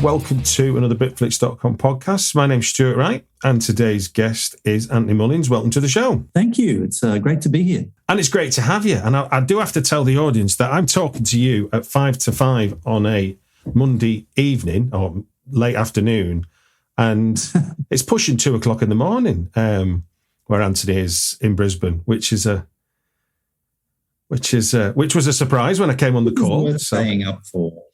welcome to another Bitflix.com podcast. My name's Stuart Wright, and today's guest is Anthony Mullins. Welcome to the show. Thank you. It's great to be here. And it's great to have you. And I do have to tell the audience that I'm talking to you at 5 to 5 on a Monday evening or late afternoon, and it's pushing 2 o'clock in the morning where Anthony is in Brisbane, which was a surprise when I came on the call. Worth staying up for.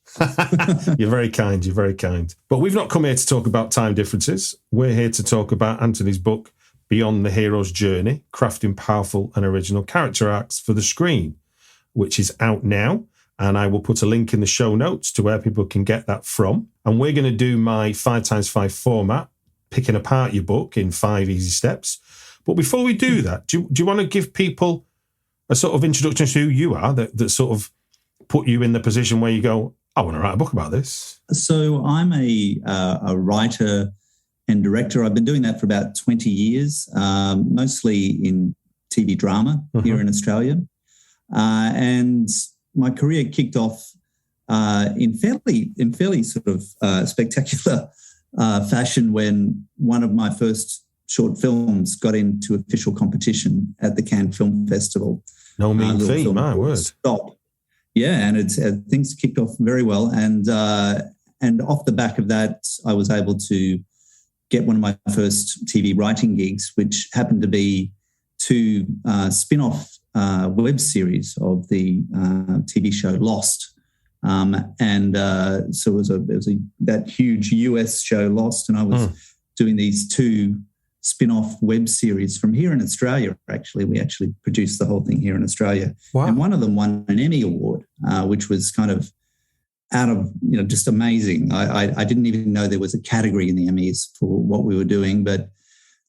You're very kind. You're very kind. But we've not come here to talk about time differences. We're here to talk about Anthony's book, Beyond the Hero's Journey, Crafting Powerful and Original Character Arcs for the Screen, which is out now. And I will put a link in the show notes to where people can get that from. And we're going to do my 5x5 format, picking apart your book in 5 easy steps. But before we do that, do you want to give people a sort of introduction to who you are that sort of put you in the position where you go, I want to write a book about this? So I'm a writer and director. I've been doing that for about 20 years, mostly in TV drama here in Australia. And my career kicked off in fairly sort of spectacular fashion when one of my first short films got into official competition at the Cannes Film Festival. No mean feat, my word. Stop. Yeah, and things kicked off very well. And off the back of that, I was able to get one of my first TV writing gigs, which happened to be 2 spin-off web series of the TV show Lost. So it was that huge US show Lost, and I was doing these 2 spin-off web series from here in Australia. We actually produced the whole thing here in Australia. Wow. And one of them won an Emmy Award, which was kind of out of, just amazing. I didn't even know there was a category in the Emmys for what we were doing.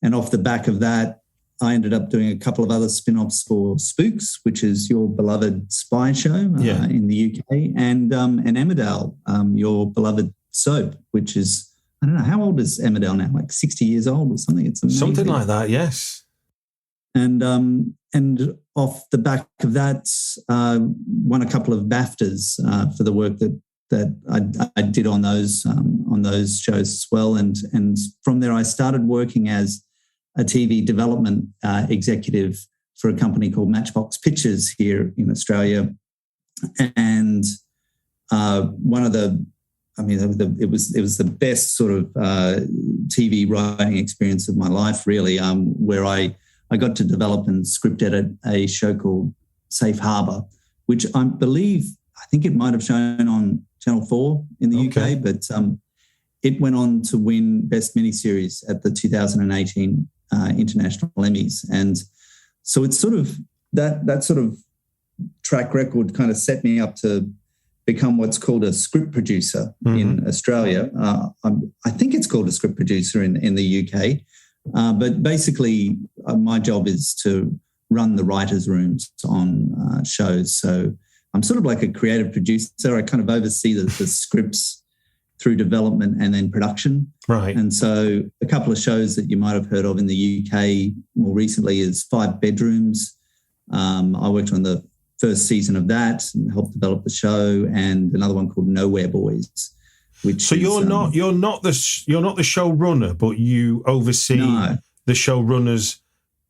And off the back of that, I ended up doing a couple of other spin-offs for Spooks, which is your beloved spy show in the UK, and Emmerdale, your beloved soap, which is, I don't know, how old is Emmerdale now? Like 60 years old or something? It's amazing. Something like that, yes. And off the back of that, won a couple of BAFTAs for the work that I did on those shows as well. And from there, I started working as a TV development executive for a company called Matchbox Pictures here in Australia. And it was the best sort of TV writing experience of my life, really, where I got to develop and script edit a show called Safe Harbour, which I think it might have shown on Channel 4 in the UK, but it went on to win Best Miniseries at the 2018 International Emmys. And so it's sort of that sort of track record kind of set me up to become what's called a script producer in Australia. I think it's called a script producer in the UK. But basically, my job is to run the writers' rooms on shows. So I'm sort of like a creative producer. I kind of oversee the scripts through development and then production. Right. And so a couple of shows that you might have heard of in the UK more recently is 5 Bedrooms. I worked on the first season of that and helped develop the show, and another one called Nowhere Boys. You're not the showrunner, but you oversee the showrunner's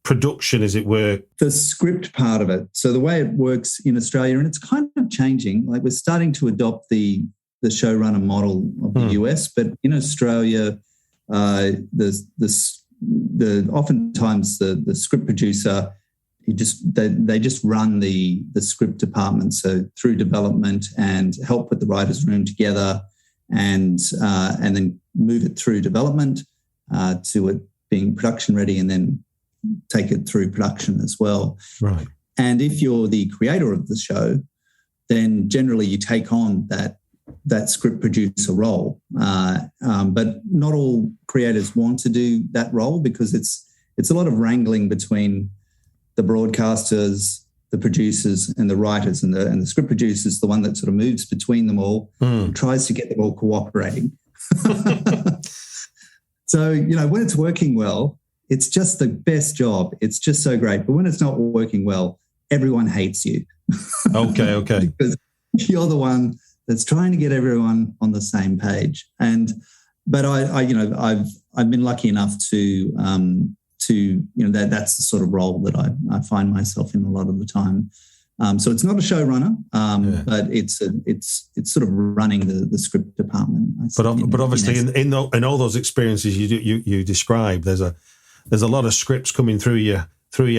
production, as it were. The script part of it. So the way it works in Australia, and it's kind of changing. Like, we're starting to adopt the showrunner model of the US, but in Australia, oftentimes the script producer, they just run the script department, so through development and help put the writers' room together, and then move it through development to it being production ready, and then take it through production as well. Right. And if you're the creator of the show, then generally you take on that script producer role. But not all creators want to do that role, because it's a lot of wrangling between the broadcasters, the producers, and the writers, and the script producer is the one that sort of moves between them all, tries to get them all cooperating. So, when it's working well, it's just the best job. It's just so great. But when it's not working well, everyone hates you. Okay. Because you're the one that's trying to get everyone on the same page. But I've been lucky enough to that's the sort of role that I find myself in a lot of the time. So it's not a showrunner, but it's sort of running the script department. But obviously, in all those experiences you describe, there's a lot of scripts coming through your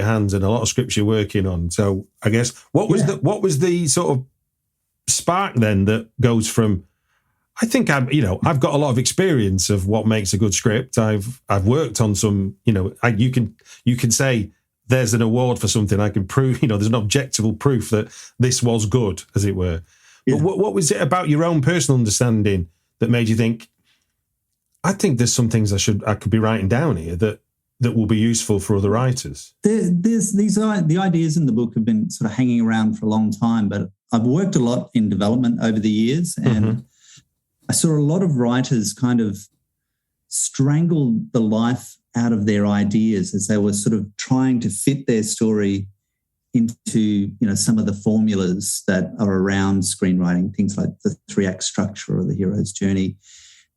hands and a lot of scripts you're working on. So I guess what was the sort of spark then that goes from? I think I've got a lot of experience of what makes a good script. I've worked on some. You can say, there's an award for something. I can prove, there's an objectable proof that this was good, as it were. Yeah. But what was it about your own personal understanding that made you think, I think there's some things I could be writing down here that will be useful for other writers? The ideas in the book have been sort of hanging around for a long time, but I've worked a lot in development over the years, and I saw a lot of writers kind of strangle the life out of their ideas as they were sort of trying to fit their story into, some of the formulas that are around screenwriting, things like the 3-act structure or the hero's journey.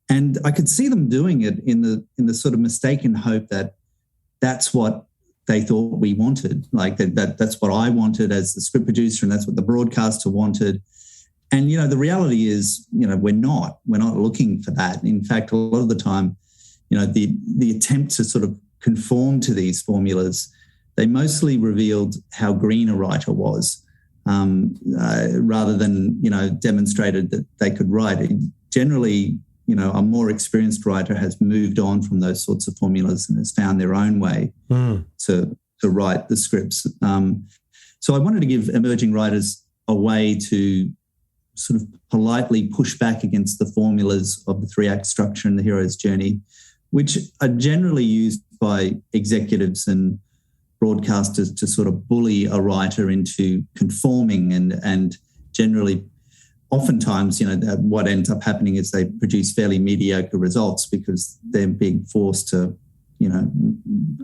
And I could see them doing it in the sort of mistaken hope that that's what they thought we wanted, like that's what I wanted as the script producer, and that's what the broadcaster wanted. And, the reality is, we're not looking for that. In fact, a lot of the time, the attempt to sort of conform to these formulas, they mostly revealed how green a writer was, rather than, demonstrated that they could write. Generally, a more experienced writer has moved on from those sorts of formulas and has found their own way to write the scripts. So I wanted to give emerging writers a way to sort of politely push back against the formulas of the 3-act structure and the hero's journey, which are generally used by executives and broadcasters to sort of bully a writer into conforming, and generally, oftentimes, what ends up happening is they produce fairly mediocre results because they're being forced to,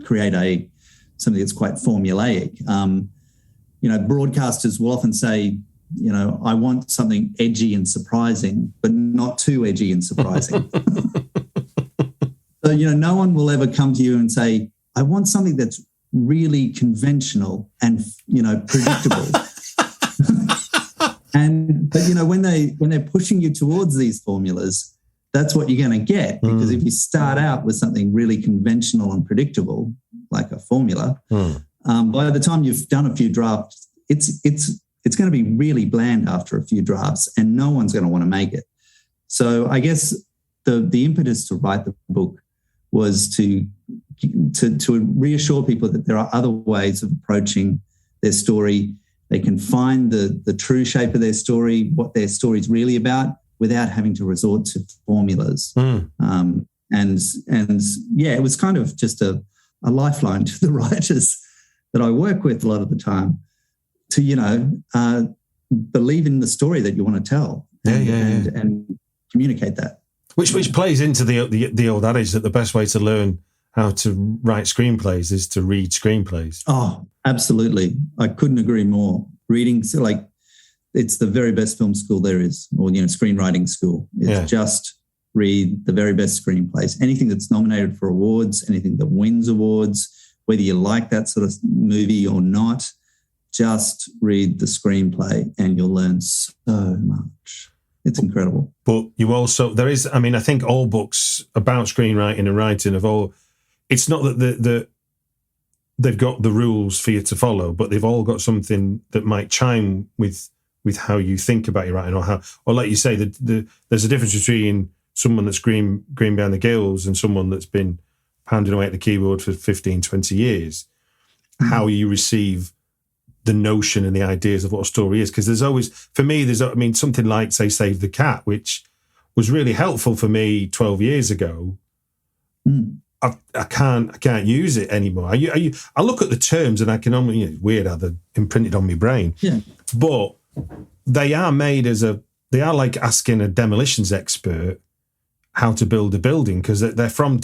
create something that's quite formulaic. Broadcasters will often say, I want something edgy and surprising, but not too edgy and surprising. So, no one will ever come to you and say, I want something that's really conventional and, predictable. But when they're pushing you towards these formulas, that's what you're going to get. Because if you start out with something really conventional and predictable, like a formula, by the time you've done a few drafts, it's going to be really bland after a few drafts, and no one's going to want to make it. So I guess the impetus to write the book was to reassure people that there are other ways of approaching their story. They can find the true shape of their story, what their story is really about, without having to resort to formulas. And it was kind of just a lifeline to the writers that I work with a lot of the time to, believe in the story that you want to tell and communicate that. Which plays into the old adage that the best way to learn how to write screenplays is to read screenplays. Oh, absolutely. I couldn't agree more. Reading, it's the very best film school there is, or, screenwriting school. It's just read the very best screenplays. Anything that's nominated for awards, anything that wins awards, whether you like that sort of movie or not, just read the screenplay and you'll learn so much. It's incredible. But you also, I think all books about screenwriting and writing it's not that they've got the rules for you to follow, but they've all got something that might chime with how you think about your writing, or like you say, there's a difference between someone that's green behind the gills and someone that's been pounding away at the keyboard for 15, 20 years. How you receive the notion and the ideas of what a story is. Because there's always, for me, something like, say, Save the Cat, which was really helpful for me 12 years ago. I can't use it anymore. I look at the terms and I can only, it's weird how they're imprinted on my brain. Yeah. But they are made they are like asking a demolitions expert how to build a building, because they're from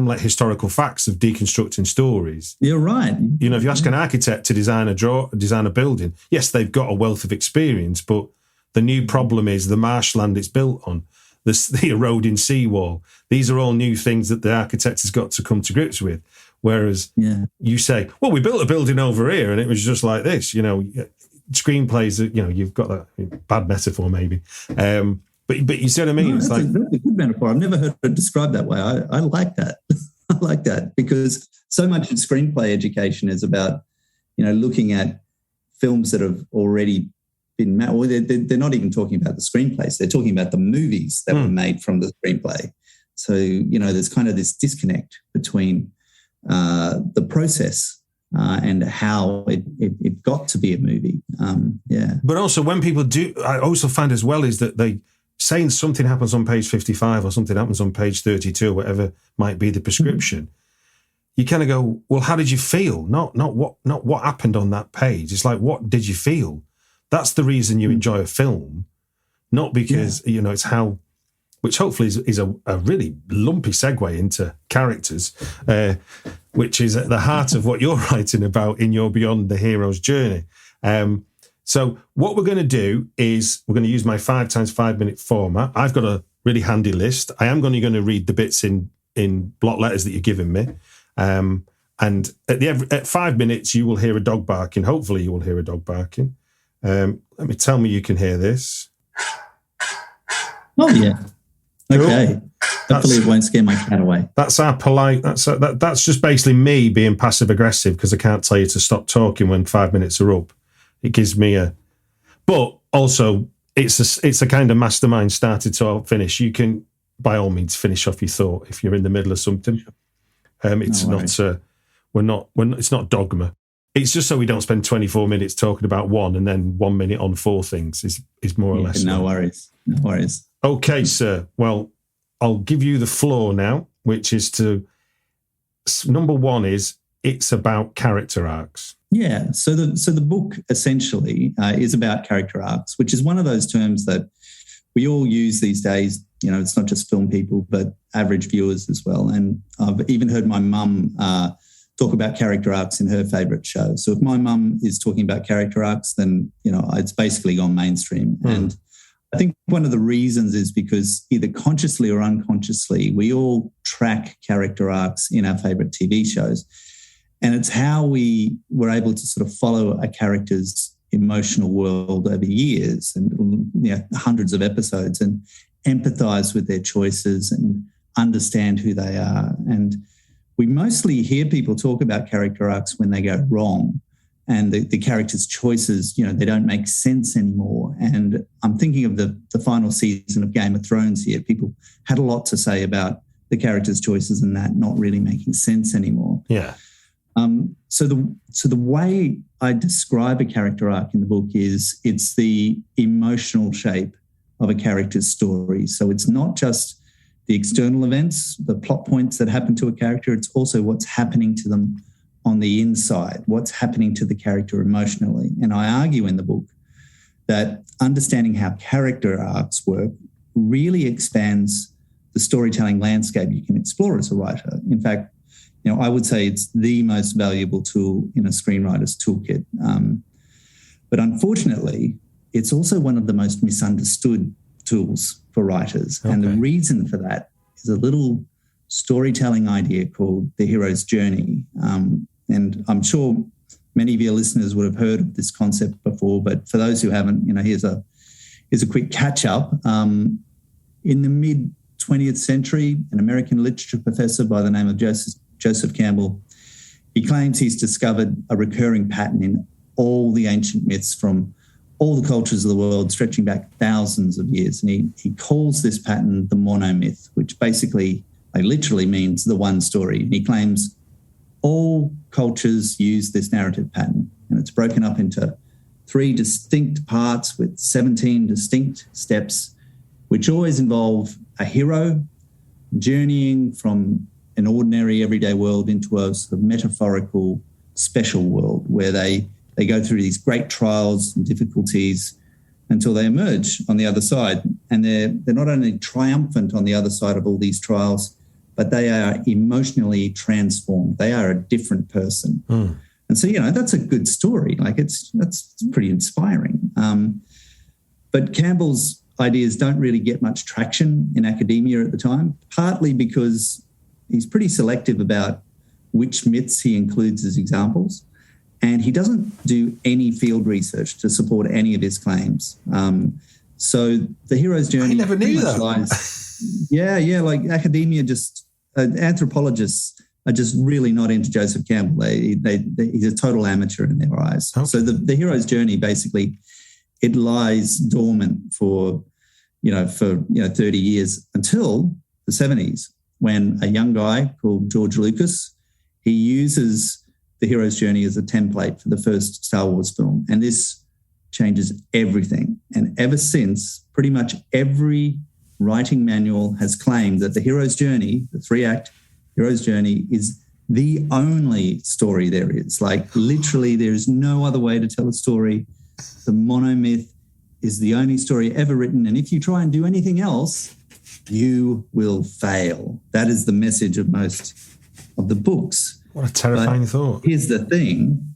like historical facts of deconstructing stories. You're right. If you ask an architect to design a building, yes, they've got a wealth of experience, but The new problem is the marshland it's built on, the eroding seawall. These are all new things that the architect has got to come to grips with. Whereas you say, well, we built a building over here and it was just like this, you know. Screenplays, you know, you've got that bad metaphor maybe. But you see what I mean? No, it's like, that's a good metaphor. I've never heard it described that way. I like that. I like that because so much of screenplay education is about, you know, looking at films that have already been made. Well, they're not even talking about the screenplays. They're talking about the movies that were made from the screenplay. So, you know, there's kind of this disconnect between the process and how it got to be a movie. But also when people do, I also find as well is that they saying something happens on page 55 or something happens on page 32 or whatever might be the prescription. You kind of go, well, how did you feel? Not what happened on that page. It's like, what did you feel? That's the reason you enjoy a film, not because, you know, it's how, which hopefully is a really lumpy segue into characters, which is at the heart of what you're writing about in your Beyond the Hero's Journey. So what we're going to do is we're going to use my 5 times 5 minute format. I've got a really handy list. I am going to read the bits in block letters that you're giving me. And at 5 minutes, you will hear a dog barking. Hopefully you will hear a dog barking. Tell me you can hear this. Oh, yeah. Okay. Hopefully it won't scare my cat away. That's our polite. That's just basically me being passive aggressive because I can't tell you to stop talking when 5 minutes are up. It gives me but also it's a kind of mastermind started to finish. You can by all means finish off your thought if you're in the middle of something. It's not dogma. It's just so we don't spend 24 minutes talking about one and then 1 minute on 4 things is more or less. No worries. Okay, sir. Well, I'll give you the floor now, which is number 1 is it's about character arcs. Yeah. So the book essentially is about character arcs, which is one of those terms that we all use these days. You know, it's not just film people, but average viewers as well. And I've even heard my mum talk about character arcs in her favourite show. So if my mum is talking about character arcs, then, you know, it's basically gone mainstream. And I think one of the reasons is because either consciously or unconsciously, we all track character arcs in our favourite TV shows. And it's how we were able to sort of follow a character's emotional world over years and, you know, hundreds of episodes and empathise with their choices and understand who they are. And we mostly hear people talk about character arcs when they go wrong and the character's choices, you know, they don't make sense anymore. And I'm thinking of the final season of Game of Thrones here. People had a lot to say about the character's choices and that not really making sense anymore. Yeah. So the way I describe a character arc in the book is it's the emotional shape of a character's story. So it's not just the external events, the plot points that happen to a character. It's also what's happening to them on the inside, what's happening to the character emotionally. And I argue in the book that understanding how character arcs work really expands the storytelling landscape you can explore as a writer. In fact, you know, I would say it's the most valuable tool in a screenwriter's toolkit. But unfortunately, it's also one of the most misunderstood tools for writers. Okay. And the reason for that is a little storytelling idea called the hero's journey. And I'm sure many of your listeners would have heard of this concept before, but for those who haven't, you know, here's a quick catch up. In the mid-20th century, an American literature professor by the name of Joseph Campbell, he claims he's discovered a recurring pattern in all the ancient myths from all the cultures of the world, stretching back thousands of years. And he calls this pattern the monomyth, which basically literally means the one story. And he claims all cultures use this narrative pattern, and it's broken up into 3 distinct parts with 17 distinct steps, which always involve a hero journeying from an ordinary everyday world into a sort of metaphorical special world where they go through these great trials and difficulties until they emerge on the other side. And they're not only triumphant on the other side of all these trials, but they are emotionally transformed. They are a different person. And so, you know, that's a good story. Like that's pretty inspiring. But Campbell's ideas don't really get much traction in academia at the time, partly because he's pretty selective about which myths he includes as examples, and he doesn't do any field research to support any of his claims. So the hero's journey... I never knew that. Like academia just... anthropologists are just really not into Joseph Campbell. He's a total amateur in their eyes. Okay. So the hero's journey, basically, it lies dormant for 30 years until the 70s, when a young guy called George Lucas, he uses the hero's journey as a template for the first Star Wars film. And this changes everything. And ever since, pretty much every writing manual has claimed that the hero's journey, the 3-act hero's journey, is the only story there is. Like, literally, there's no other way to tell a story. The monomyth is the only story ever written. And if you try and do anything else, you will fail. That is the message of most of the books. What a terrifying thought. Here's the thing.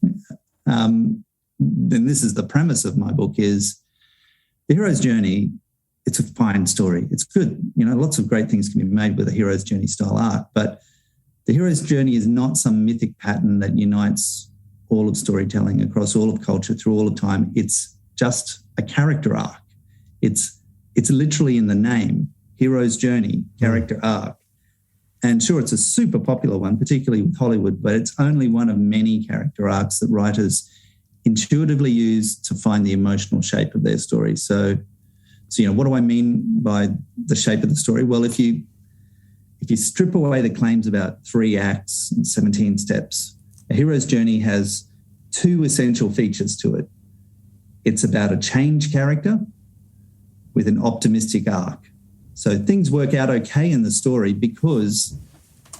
And this is the premise of my book, is the hero's journey, it's a fine story. It's good. Lots of great things can be made with a hero's journey style arc, but the hero's journey is not some mythic pattern that unites all of storytelling across all of culture through all of time. It's just a character arc. It's literally in the name, hero's journey, character arc. And sure, it's a super popular one, particularly with Hollywood, but it's only one of many character arcs that writers intuitively use to find the emotional shape of their story. So what do I mean by the shape of the story? Well, if you strip away the claims about 3 acts and 17 steps, a hero's journey has 2 essential features to it. It's about a change character with an optimistic arc. So things work out okay in the story because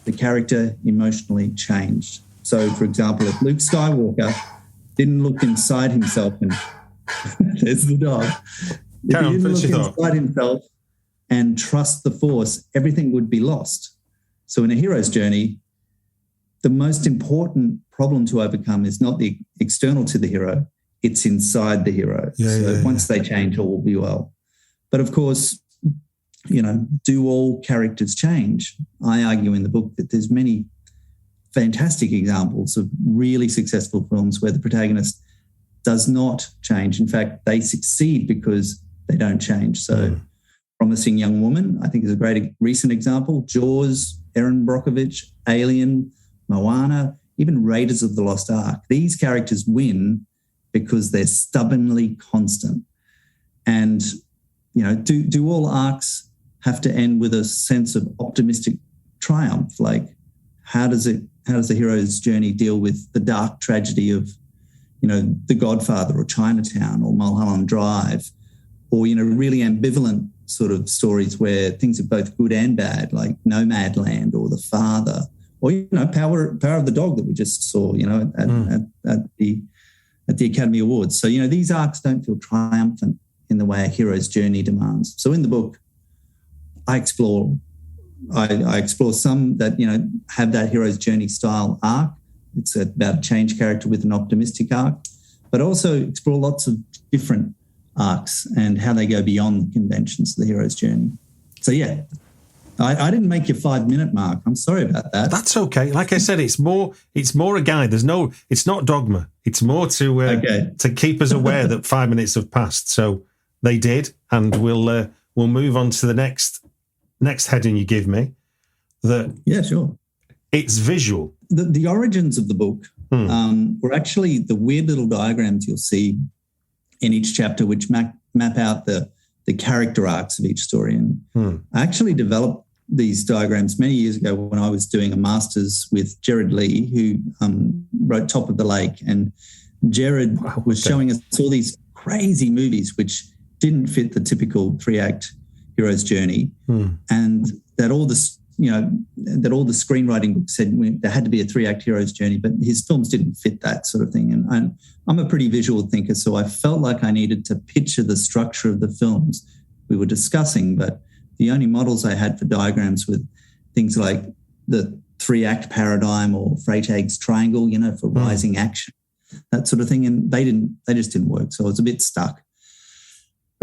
the character emotionally changed. So, for example, if Luke Skywalker didn't look inside himself and there's the dog. If he didn't look inside himself and trust the Force, everything would be lost. So in a hero's journey, the most important problem to overcome is not the external to the hero, it's inside the hero. Once they change, all will be well. But of course, do all characters change? I argue in the book that there's many fantastic examples of really successful films where the protagonist does not change. In fact, they succeed because they don't change. So Promising Young Woman, I think, is a great recent example. Jaws, Erin Brockovich, Alien, Moana, even Raiders of the Lost Ark. These characters win because they're stubbornly constant. And, do all arcs have to end with a sense of optimistic triumph? Like, how does the hero's journey deal with the dark tragedy of, The Godfather or Chinatown or Mulholland Drive, or, really ambivalent sort of stories where things are both good and bad, like Nomadland or The Father, or, Power of the Dog that we just saw, at the Academy Awards. So, these arcs don't feel triumphant in the way a hero's journey demands. So in the book, I explore some that, have that hero's journey style arc. It's about a change character with an optimistic arc, but also explore lots of different arcs and how they go beyond the conventions of the hero's journey. So, yeah, I didn't make your 5-minute mark. I'm sorry about that. That's okay. Like I said, it's more a guide. It's not dogma. It's more to keep us aware that 5 minutes have passed. So they did, and we'll move on to the next heading you give me. Yeah, sure. It's visual. The origins of the book were actually the weird little diagrams you'll see in each chapter, which map out the character arcs of each story. And I actually developed these diagrams many years ago when I was doing a master's with Jared Lee, who wrote Top of the Lake. And Jared was showing us all these crazy movies which didn't fit the typical 3-act hero's journey, and that all the screenwriting books said there had to be a 3-act hero's journey, but his films didn't fit that sort of thing. And I'm a pretty visual thinker, so I felt like I needed to picture the structure of the films we were discussing, but the only models I had for diagrams were things like the 3-act paradigm or Freytag's triangle, for rising action, that sort of thing, and they just didn't work, so I was a bit stuck.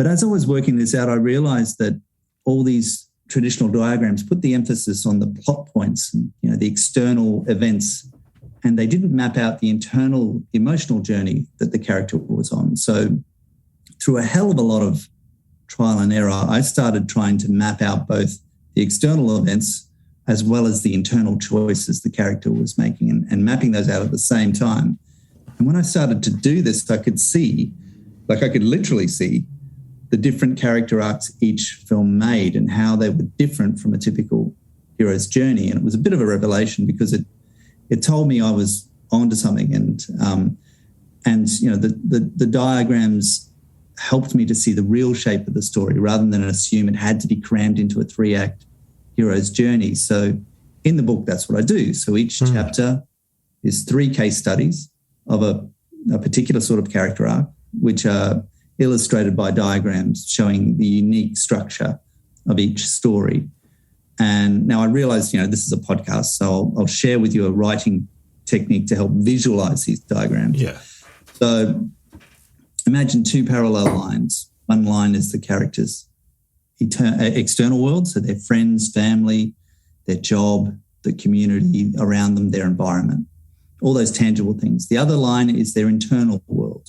But as I was working this out, I realized that all these traditional diagrams put the emphasis on the plot points and, the external events, and they didn't map out the internal emotional journey that the character was on. So through a hell of a lot of trial and error, I started trying to map out both the external events as well as the internal choices the character was making, and mapping those out at the same time. And when I started to do this, I could literally see the different character arcs each film made and how they were different from a typical hero's journey. And it was a bit of a revelation because it told me I was onto something. And the diagrams helped me to see the real shape of the story rather than assume it had to be crammed into a 3-act hero's journey. So in the book, that's what I do. So each chapter is 3 case studies of a particular sort of character arc, which are illustrated by diagrams showing the unique structure of each story. And now I realize, this is a podcast, so I'll share with you a writing technique to help visualize these diagrams. Yeah. So imagine 2 parallel lines. One line is the character's external world, so their friends, family, their job, the community around them, their environment, all those tangible things. The other line is their internal world,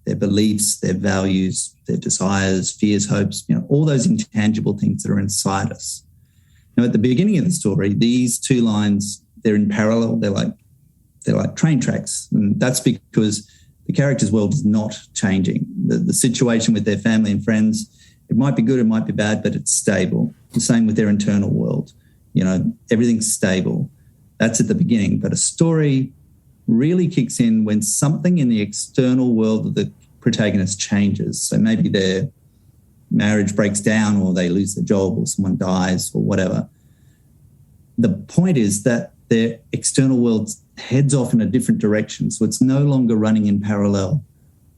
their beliefs, their values, their desires, fears, hopes, all those intangible things that are inside us. Now, at the beginning of the story, these 2 lines, they're in parallel. They're like train tracks. And that's because the character's world is not changing. The situation with their family and friends, it might be good, it might be bad, but it's stable. The same with their internal world. Everything's stable. That's at the beginning. But a story really kicks in when something in the external world of the protagonist changes. So maybe their marriage breaks down, or they lose their job, or someone dies, or whatever. The point is that their external world heads off in a different direction. So it's no longer running in parallel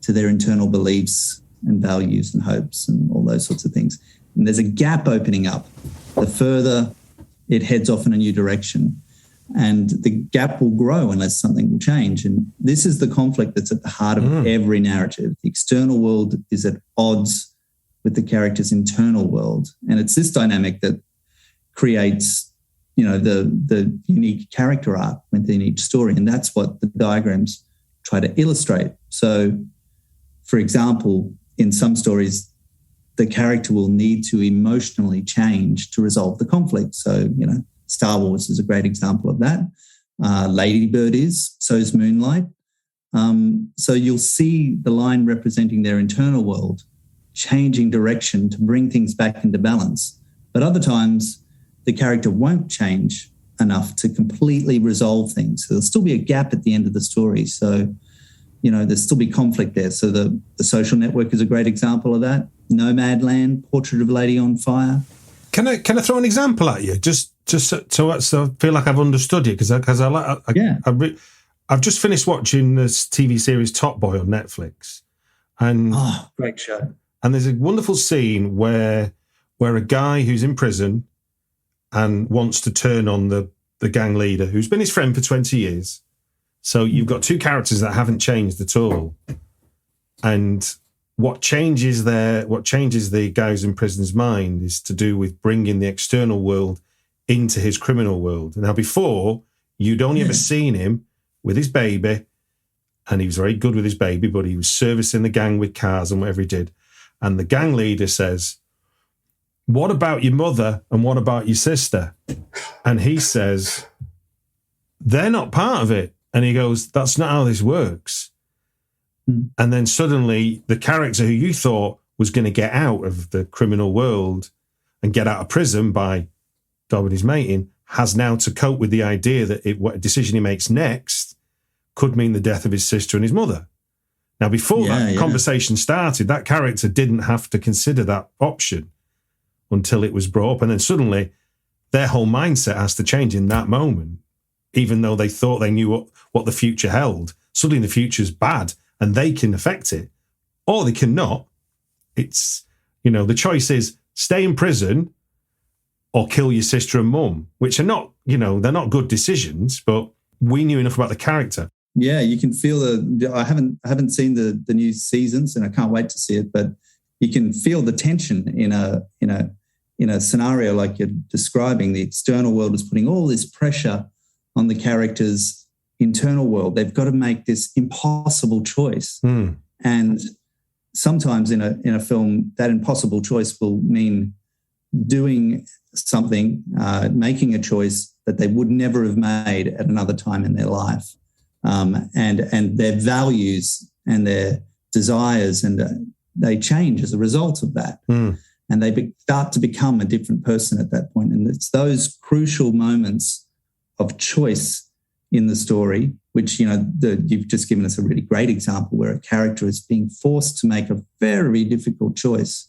to their internal beliefs and values and hopes and all those sorts of things. And there's a gap opening up the further it heads off in a new direction. And the gap will grow unless something will change. And this is the conflict that's at the heart of every narrative. The external world is at odds with the character's internal world. And it's this dynamic that creates, the unique character arc within each story. And that's what the diagrams try to illustrate. So, for example, in some stories, the character will need to emotionally change to resolve the conflict. So, Star Wars is a great example of that. Lady Bird is, so is Moonlight. So you'll see the line representing their internal world changing direction to bring things back into balance. But other times, the character won't change enough to completely resolve things. So there'll still be a gap at the end of the story. So, there'll still be conflict there. So the Social Network is a great example of that. Nomadland, Portrait of a Lady on Fire. Can I throw an example at you? Just so I feel like I've understood it, because I've just finished watching this TV series Top Boy on Netflix, and great show. And there's a wonderful scene where a guy who's in prison and wants to turn on the gang leader who's been his friend for 20 years. So you've got 2 characters that haven't changed at all, and what changes the guy who's in prison's mind is to do with bringing the external world into his criminal world. Now, before, you'd only ever seen him with his baby, and he was very good with his baby, but he was servicing the gang with cars and whatever he did. And the gang leader says, "What about your mother and what about your sister?" And he says, "They're not part of it." And he goes, "That's not how this works." And then suddenly the character who you thought was going to get out of the criminal world and get out of prison by dobbing his mate in has now to cope with the idea that what decision he makes next could mean the death of his sister and his mother. Now, before that conversation started, that character didn't have to consider that option until it was brought up. And then suddenly their whole mindset has to change in that moment, even though they thought they knew what the future held. Suddenly the future's bad, and they can affect it, or they cannot. It's, the choice is stay in prison or kill your sister and mum, which are not, they're not good decisions, but we knew enough about the character. Yeah, you can feel I haven't seen the new seasons, and I can't wait to see it, but you can feel the tension in a scenario like you're describing. The external world is putting all this pressure on the characters' internal world. They've got to make this impossible choice. And sometimes in a film, that impossible choice will mean doing something, making a choice that they would never have made at another time in their life. And their values and their desires, and they change as a result of that. And they start to become a different person at that point. And it's those crucial moments of choice in the story, which, you've just given us a really great example where a character is being forced to make a very difficult choice.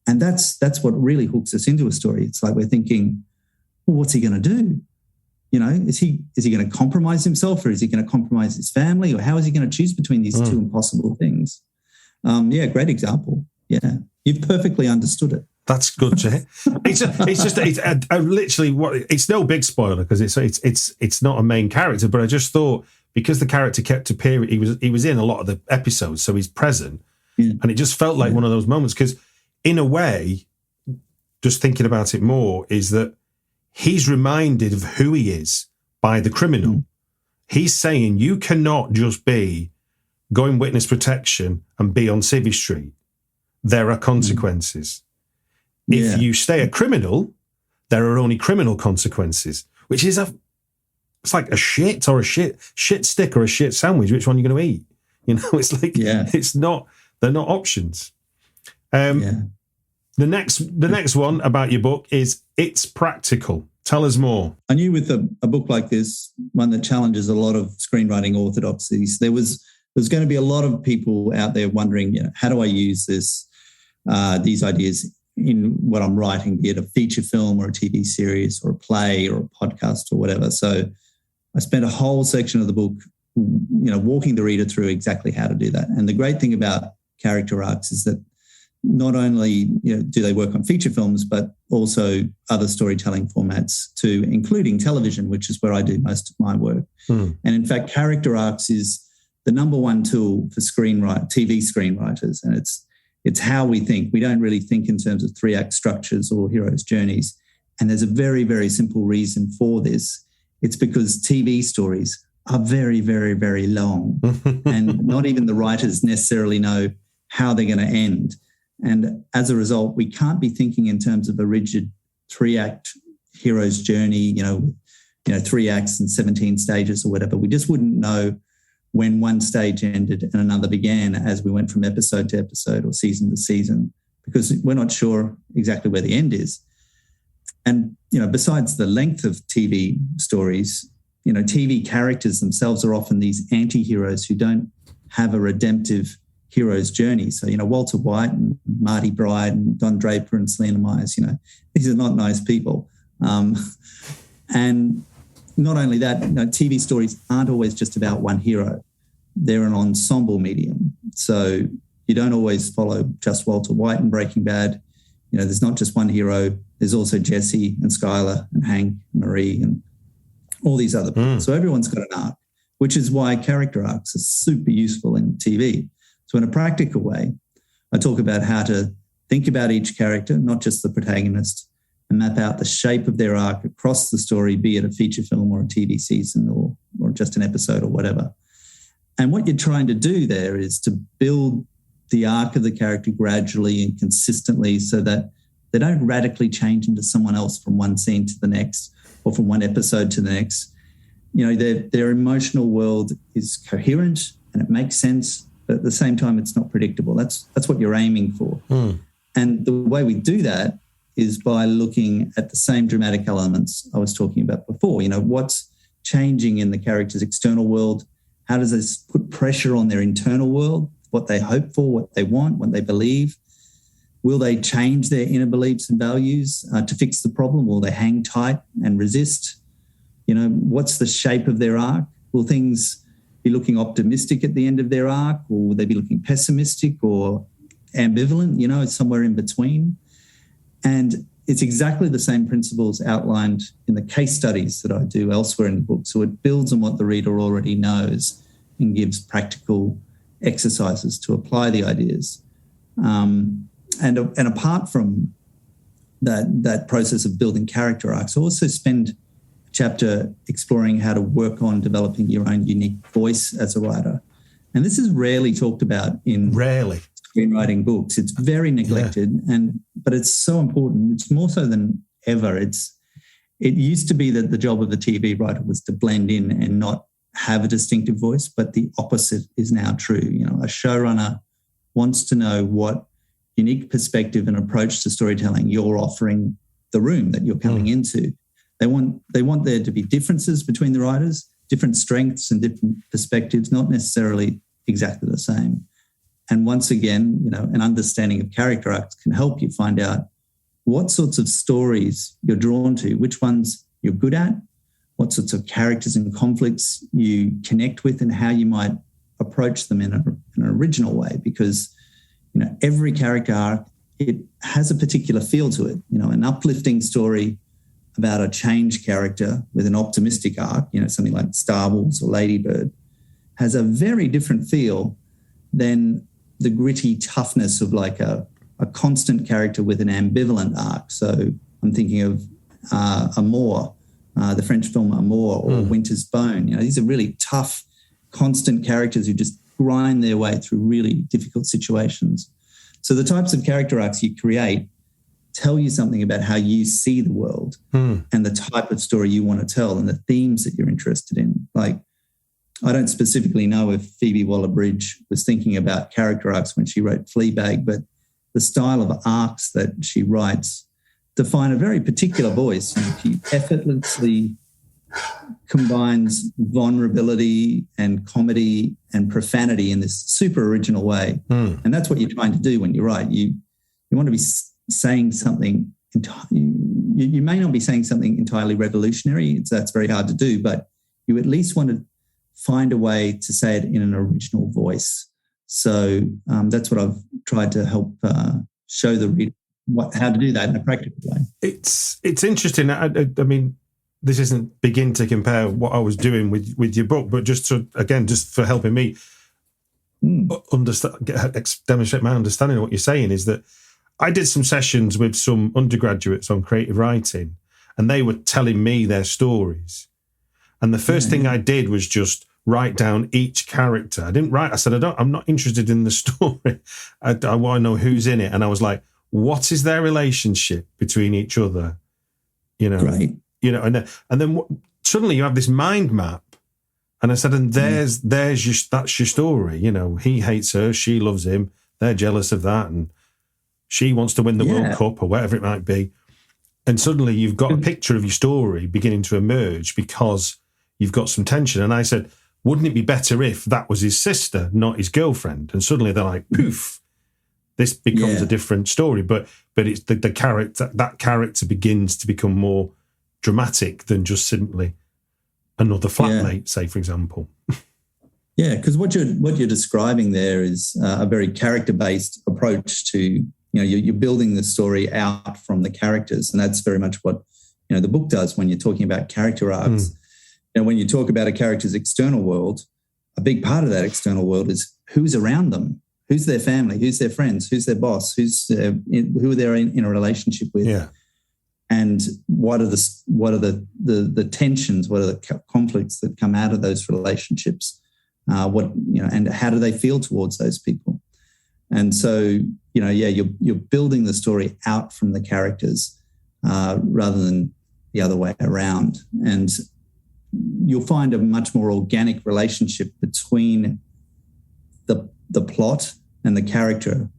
And that's what really hooks us into a story. It's like we're thinking, well, what's he going to do? Is he going to compromise himself, or is he going to compromise his family, or how is he going to choose between these two impossible things? Great example. Yeah, you've perfectly understood it. That's good to hear. It's no big spoiler because it's not a main character, but I just thought because the character kept appearing, he was in a lot of the episodes, so he's present, and it just felt like one of those moments. Because in a way, just thinking about it more, is that he's reminded of who he is by the criminal. He's saying you cannot just be going witness protection and be on Civvy Street. There are consequences. If you stay a criminal, there are only criminal consequences, which is it's like a shit or a shit stick or a shit sandwich. Which one are you going to eat? It's like, they're not options. The next one about your book is It's Practical. Tell us more. I knew with a book like this, one that challenges a lot of screenwriting orthodoxies, there's going to be a lot of people out there wondering, how do I use these ideas in what I'm writing, be it a feature film or a TV series or a play or a podcast or whatever. So I spent a whole section of the book, walking the reader through exactly how to do that. And the great thing about character arcs is that not only do they work on feature films, but also other storytelling formats too, including television, which is where I do most of my work. And in fact, character arcs is the number one tool for TV screenwriters, and it's how we think. We don't really think in terms of 3-act structures or heroes' journeys. And there's a very, very simple reason for this. It's because TV stories are very, very, very long. And not even the writers necessarily know how they're going to end. And as a result, we can't be thinking in terms of a rigid 3-act hero's journey, 3 acts and 17 stages or whatever. We just wouldn't know when one stage ended and another began as we went from episode to episode or season to season, because we're not sure exactly where the end is. And, besides the length of TV stories, TV characters themselves are often these anti-heroes who don't have a redemptive hero's journey. So, Walter White and Marty Bride and Don Draper and Selena Myers, these are not nice people. And not only that, TV stories aren't always just about one hero. They're an ensemble medium. So you don't always follow just Walter White in Breaking Bad. There's not just one hero. There's also Jesse and Skylar and Hank and Marie and all these other people. So everyone's got an arc, which is why character arcs are super useful in TV. So in a practical way, I talk about how to think about each character, not just the protagonist, and map out the shape of their arc across the story, be it a feature film or a TV season or just an episode or whatever. And what you're trying to do there is to build the arc of the character gradually and consistently so that they don't radically change into someone else from one scene to the next or from one episode to the next. Their emotional world is coherent and it makes sense, but at the same time, it's not predictable. That's what you're aiming for. And the way we do that is by looking at the same dramatic elements I was talking about before. What's changing in the character's external world? How does this put pressure on their internal world, what they hope for, what they want, what they believe? Will they change their inner beliefs and values to fix the problem? Will they hang tight and resist? What's the shape of their arc? Will things be looking optimistic at the end of their arc, or will they be looking pessimistic or ambivalent, somewhere in between? And it's exactly the same principles outlined in the case studies that I do elsewhere in the book. So it builds on what the reader already knows and gives practical exercises to apply the ideas. And apart from that process of building character arcs, I also spend a chapter exploring how to work on developing your own unique voice as a writer. And this is rarely talked about in screenwriting books. It's very neglected, but it's so important. It's more so than ever. It used to be that the job of a TV writer was to blend in and not have a distinctive voice, but the opposite is now true. A showrunner wants to know what unique perspective and approach to storytelling you're offering the room that you're coming into. They want there to be differences between the writers, different strengths and different perspectives, not necessarily exactly the same. And once again, an understanding of character arcs can help you find out what sorts of stories you're drawn to, which ones you're good at, what sorts of characters and conflicts you connect with, and how you might approach them in an original way. Because, every character arc, it has a particular feel to it. An uplifting story about a change character with an optimistic arc, something like Star Wars or Lady Bird, has a very different feel than the gritty toughness of like a constant character with an ambivalent arc. So I'm thinking of Amour, the French film Amour, or Winter's Bone. These are really tough, constant characters who just grind their way through really difficult situations. So the types of character arcs you create tell you something about how you see the world and the type of story you want to tell and the themes that you're interested in. Like, I don't specifically know if Phoebe Waller-Bridge was thinking about character arcs when she wrote Fleabag, but the style of arcs that she writes define a very particular voice. She effortlessly combines vulnerability and comedy and profanity in this super original way. And that's what you're trying to do when you write. You want to be saying something, you may not be saying something entirely revolutionary. That's very hard to do, but you at least want to find a way to say it in an original voice. So that's what I've tried to help show the reader how to do that in a practical way. It's interesting. I mean, this isn't begin to compare what I was doing with your book, but just for helping me demonstrate my understanding of what you're saying, is that I did some sessions with some undergraduates on creative writing, and they were telling me their stories. And the first thing I did was just write down each character. I said, I'm not interested in the story. I want to know who's in it. And I was like, what is their relationship between each other? Right. And then suddenly you have this mind map. And I said, and that's your story. He hates her, she loves him, they're jealous of that, and she wants to win the World Cup or whatever it might be. And suddenly you've got a picture of your story beginning to emerge because you've got some tension. And I said, wouldn't it be better if that was his sister, not his girlfriend? And suddenly they're like, poof, this becomes a different story. But it's the character, that character begins to become more dramatic than just simply another flatmate, say, for example. Yeah, because what you're describing there is a very character-based approach to, you're building the story out from the characters. And that's very much what, the book does when you're talking about character arcs. When you talk about a character's external world, a big part of that external world is who's around them, who's their family, who's their friends, who's their boss, who they're in a relationship with, and what are the tensions, what are the conflicts that come out of those relationships, and how do they feel towards those people, and so you're building the story out from the characters rather than the other way around, and you'll find a much more organic relationship between the plot and the character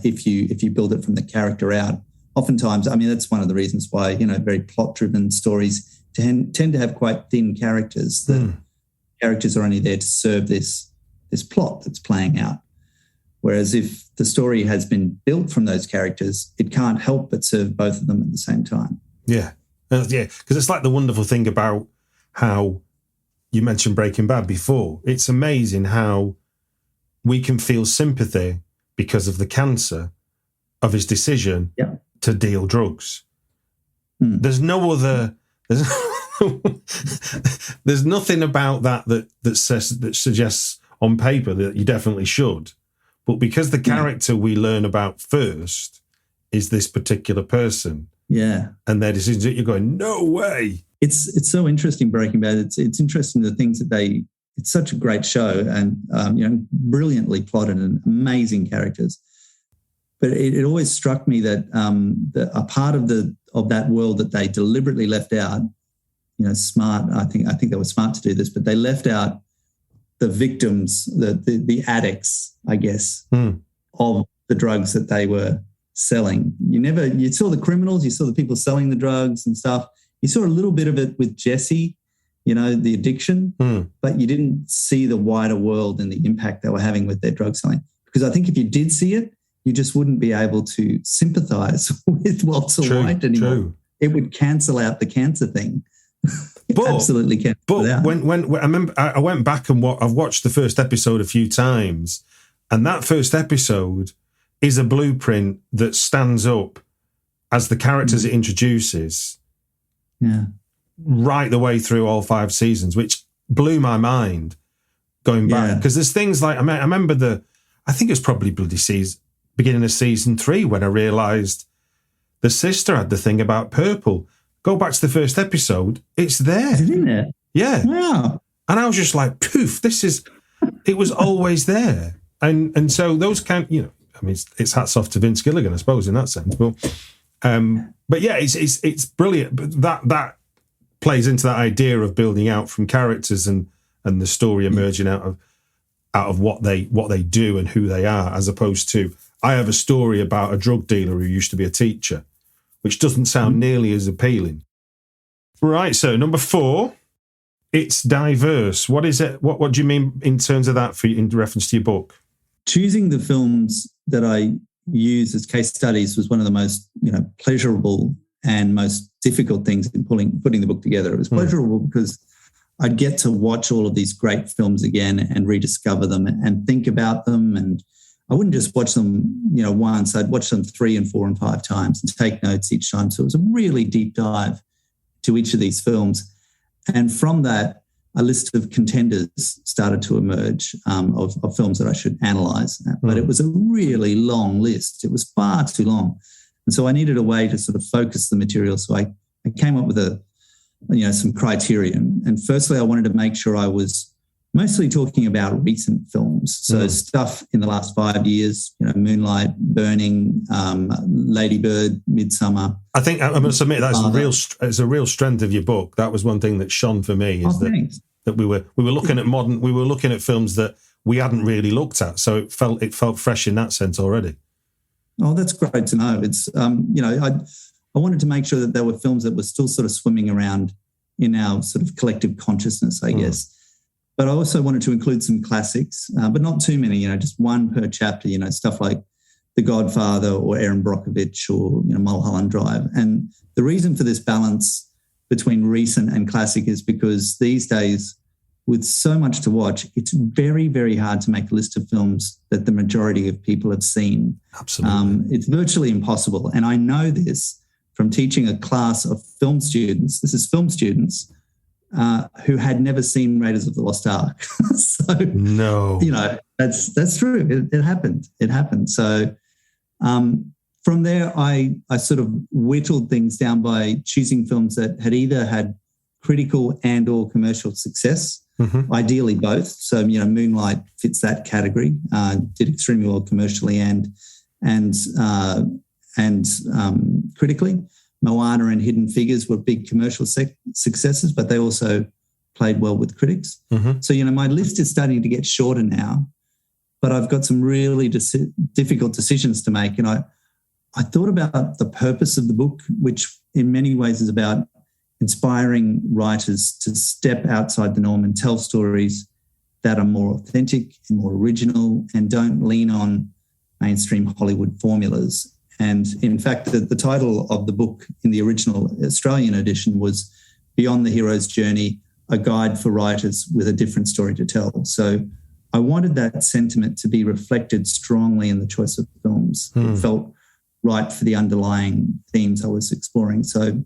if you build it from the character out. Oftentimes, that's one of the reasons why very plot-driven stories tend to have quite thin characters. The characters are only there to serve this plot that's playing out. Whereas if the story has been built from those characters, it can't help but serve both of them at the same time. Yeah, because it's like the wonderful thing about how you mentioned Breaking Bad before. It's amazing how we can feel sympathy because of the cancer of his decision to deal drugs. There's no other. There's nothing about that suggests on paper that you definitely should. But because the character we learn about first is this particular person, and their decisions, you're going, no way. It's so interesting, Breaking Bad. It's interesting the things that it's such a great show and brilliantly plotted and amazing characters. But it always struck me that a part of that world that they deliberately left out, smart. I think they were smart to do this, but they left out the victims, the addicts, I guess, of the drugs that they were selling. You saw the criminals, you saw the people selling the drugs and stuff. You saw a little bit of it with Jesse, the addiction, but you didn't see the wider world and the impact they were having with their drug selling. Because I think if you did see it, you just wouldn't be able to sympathise with Walter White anymore. True. It would cancel out the cancer thing. Absolutely cancel it out. When I remember, I went back and I've watched the first episode a few times, and that first episode is a blueprint that stands up as the characters it introduces. Yeah. Right the way through all 5 seasons, which blew my mind going back. Because there's things like, I remember I think it was probably beginning of season 3 when I realised the sister had the thing about purple. Go back to the first episode, it's there. Isn't it? Yeah. Wow. And I was just like, poof, it was always there. And so those it's hats off to Vince Gilligan, I suppose, in that sense. But yeah, it's brilliant. But that plays into that idea of building out from characters and the story emerging out of what they do and who they are, as opposed to, I have a story about a drug dealer who used to be a teacher, which doesn't sound nearly as appealing. Right, so number 4, it's diverse. What is it? What do you mean in terms of that in reference to your book? Choosing the films that I use as case studies was one of the most pleasurable and most difficult things in putting the book together. It was pleasurable because I'd get to watch all of these great films again and rediscover them and think about them. And I wouldn't just watch them, once. I'd watch them 3 and 4 and 5 times and take notes each time. So it was a really deep dive to each of these films. And from that, a list of contenders started to emerge of films that I should analyse. But it was a really long list. It was far too long. And so I needed a way to sort of focus the material. So I came up with some criteria. And firstly, I wanted to make sure I was mostly talking about recent films. So stuff in the last 5 years, Moonlight, Burning, Lady Bird, Midsummer. I think I'm going to submit it's a real strength of your book. That was one thing that shone for me is that we were looking at films that we hadn't really looked at. So it felt fresh in that sense already. Oh, that's great to know. It's I wanted to make sure that there were films that were still sort of swimming around in our sort of collective consciousness, I guess. But I also wanted to include some classics, but not too many, just one per chapter, stuff like The Godfather or Erin Brockovich or, Mulholland Drive. And the reason for this balance between recent and classic is because these days, with so much to watch, it's very, very hard to make a list of films that the majority of people have seen. Absolutely. It's virtually impossible. And I know this from teaching a class of film students. This is film students who had never seen Raiders of the Lost Ark. So, no, that's true. It happened. So from there, I sort of whittled things down by choosing films that had either had critical and or commercial success, ideally both. So, Moonlight fits that category, did extremely well commercially and critically. Moana and Hidden Figures were big commercial successes, but they also played well with critics. So, my list is starting to get shorter now, but I've got some really difficult decisions to make. And I thought about the purpose of the book, which in many ways is about inspiring writers to step outside the norm and tell stories that are more authentic and more original and don't lean on mainstream Hollywood formulas. And in fact, the title of the book in the original Australian edition was Beyond the Hero's Journey, a guide for writers with a different story to tell. So I wanted that sentiment to be reflected strongly in the choice of films. It felt right for the underlying themes I was exploring. So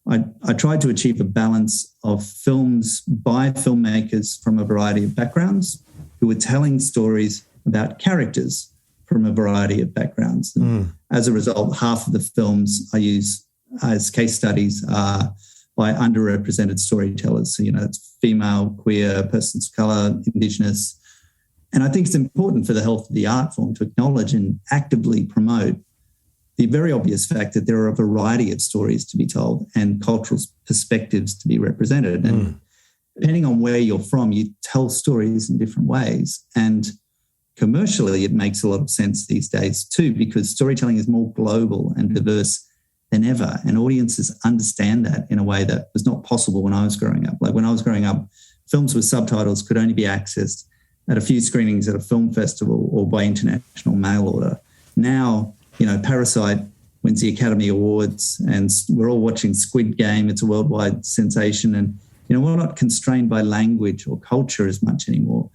I tried to achieve a balance of films by filmmakers from a variety of backgrounds who were telling stories about characters from a variety of backgrounds. And as a result, half of the films I use as case studies are by underrepresented storytellers. So, it's female, queer, persons of colour, Indigenous. And I think it's important for the health of the art form to acknowledge and actively promote the very obvious fact that there are a variety of stories to be told and cultural perspectives to be represented. And depending on where you're from, you tell stories in different ways. And commercially, it makes a lot of sense these days too, because storytelling is more global and diverse than ever. And audiences understand that in a way that was not possible when I was growing up. Like when I was growing up, films with subtitles could only be accessed at a few screenings at a film festival or by international mail order. Now, Parasite wins the Academy Awards and we're all watching Squid Game. It's a worldwide sensation. And, we're not constrained by language or culture as much anymore